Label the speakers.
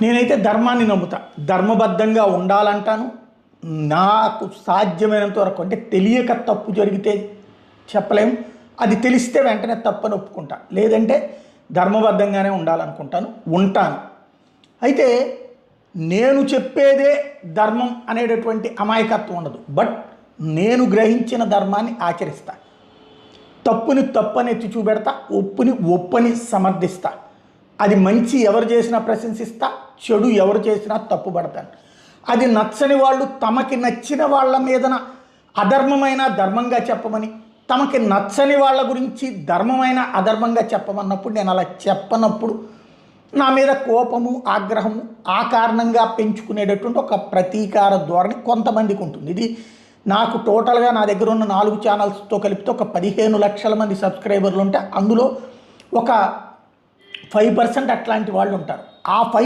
Speaker 1: నేనైతే ధర్మాన్ని నమ్ముతా, ధర్మబద్ధంగా ఉండాలంటాను. నాకు సాధ్యమైనంత వరకు, అంటే తెలియక తప్పు జరిగితే చెప్పలేము, అది తెలిస్తే వెంటనే తప్పని ఒప్పుకుంటా, లేదంటే ధర్మబద్ధంగానే ఉండాలనుకుంటాను, ఉంటాను. అయితే నేను చెప్పేదే ధర్మం అనేటటువంటి అమాయకత్వం ఉండదు. బట్ నేను గ్రహించిన ధర్మాన్ని ఆచరిస్తా. తప్పుని తప్పని ఎత్తి చూపెడతా, ఒప్పుని ఒప్పని సమర్థిస్తా. అది మంచి ఎవరు చేసినా ప్రశంసిస్తా, చెడు ఎవరు చేసినా తప్పుపడతాను. అది నచ్చని వాళ్ళు తమకి నచ్చిన వాళ్ళ మీదన అధర్మమైన ధర్మంగా చెప్పమని, తమకి నచ్చని వాళ్ళ గురించి ధర్మమైన అధర్మంగా చెప్పమన్నప్పుడు నేను అలా చెప్పనప్పుడు నా మీద కోపము, ఆగ్రహము ఆ కారణంగా పెంచుకునేటటువంటి ఒక ప్రతీకార ధోరణి కొంతమందికి ఉంటుంది. ఇది నాకు టోటల్గా నా దగ్గర ఉన్న 4 ఛానల్స్తో కలిపితే ఒక 15 లక్షల మంది సబ్స్క్రైబర్లు ఉంటే అందులో ఒక 5% అట్లాంటి వాళ్ళు ఉంటారు. ఆ 5